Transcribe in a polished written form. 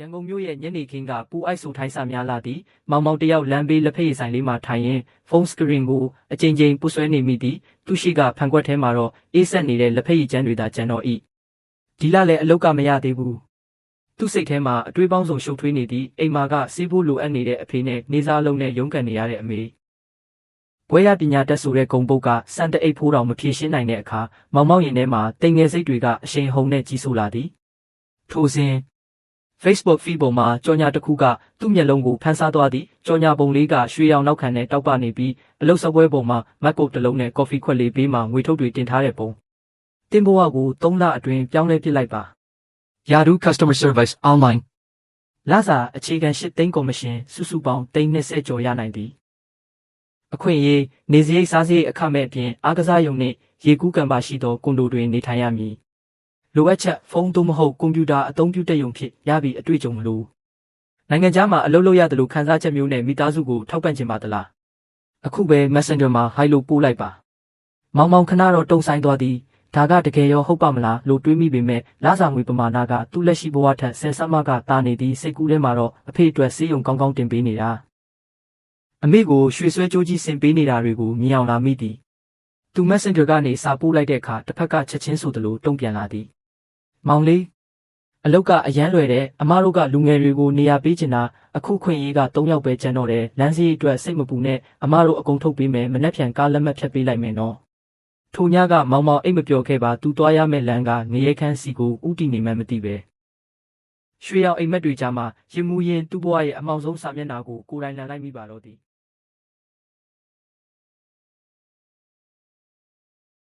ရန်ကုန်မြို့ရဲ့ညနေခင်းကပူအိုက်ဆိုထိုင်းစာများလာသည်မောင်မောင်တယောက်လမ်းဘေးလက်ဖက်ရည်ဆိုင်လေးမှာထိုင်ရင်ဖုန်းစကရင်ကိုအကြိမ်ကြိမ်ပုတ်ဆွဲနေမိသည်သူရှိကဖန်ခွက်ထဲမှာတော့အေးဆက်နေတဲ့လက်ဖက်ရည်ကျန်းတွေသာကျန်တော့၏ဒီလလည်းအလုတ်ကမရသေးဘူးသူ့စိတ်ထဲမှာအတွေးပေါင်းစုံရှုပ်ထွေးနေသည်အိမ်မာကစီးဖို့လိုအပ်နေတဲ့အဖေနဲ့နေစားလုံးနဲ့ရုန်းကန်နေရတဲ့အမေဘွဲရပညာတတ်ဆိုတဲ့ဂုံပုတ်ကစံတအိတ်ဖိုးတော်မဖြေရှင်းနိုင်တဲ့အခါမောင်မောင်ရင်ထဲမှာတိမ်ငယ်စိတ်တွေကအရှိန်ဟုန်နဲ့ကြီးဆိုလာသည်ထိုစဉ်Facebook feed ပေါ်မှာကြော်ညာတစ်ခုကသူ့မျက်လုံးကိုဖန်ဆားသွားသည်ကြော်ညာပုံလေးကရွှေရောင်နောက်ခံနဲ့တောက်ပနေပြီးအလုတ်စပွဲပေါ်မှာမတ်ကုတ်တစ်လုံးနဲ့ကော်ဖီခွက်လေးဘေးမှာငွေထုတ်တွေတင်ထားတဲ့ပုံတင်ဘဝကို3လအတွင်းပြောင်းလဲပစ်လိုက်ပါ Yahoo Customer Service Online လာစာအခြေခံ8သိန်းကော်မရှင်စုစုပေါင်း320ကျော်ရနိုင်သည်အခွင့်အရေးနေစရိတ်စားစရိတ်အခမဲ့အပြင်အားကစားရုံနှင့်ရေကူးကံပါရှိသောကွန်ဒိုတွင်နေထိုင်ရမည်လိုအပ်ချက်ဖုန်းသို့မဟုတ်ကွန်ပျူတာအသုံးပြုတဲ့ရုံဖြင့်ရပြီးအတွေ့အကြုံမလိုနိုင်ငံခြားမှာအလုပ်လုပ်ရသလိုခံစားချက်မျိုးနဲ့မိသားစုကိုထောက်ပံ့ခြင်းပါသလားအခုပဲ Messenger မှာ Hi လို့ပို့လိုက်ပါမောင်မောင်ခဏတော့တုံဆိုင်သွားသည်ဒါကတကယ်ရောဟုတ်ပါမလားလို့တွေးမိပေမဲ့လာစာငွေပမာဏကသူ့လက်ရှိဘဝထက်ဆယ်ဆမကတာနေသည်စိတ်ကူးထဲမှာတော့အဖေအတွက်စေးရုံကောင်းကောင်းတင်ပေးနေတာအမေကိုရွှေဆွဲကြိုးကြီးဆင်ပေးနေတာတွေကိုမြင်အောင်လာမိသည်သူ Messenger ကနေစာပို့လိုက်တဲ့အခါတစ်ဖက်ကချက်ချင်းဆိုသလိုတုံ့ပြန်လာသည်မောင်လေးအလုတ်ကအရန်လွယ်တဲ့အမတို့ကလူငယ်တွေကိုနေရာပေးချင်တာအခုခွင့်ရေးက3ယောက်ပဲကျန်တော့တယ်လမ်းစည်းအတွက်စိတ်မပူနဲ့အမတို့အကုန်ထုတ်ပေးမယ်မနှက်ဖြန်ကားလက်မှတ်ဖြတ်ပေးလိုက်မယ်နော်ထိုညကမောင်မောင်အိတ်မပြောခဲ့ပါသူသွားရမယ့်လမ်းကငရဲခန်းစီကိုဥတီနေမှမသိပဲရွှေရောင်အိမ်မက်တွေကြားမှာရင်မူရင်သူ့ဘဝရဲ့အမောင်ဆုံးစာမျက်နှာကိုကိုယ်တိုင်လန်လိုက်မိပါတော့သည်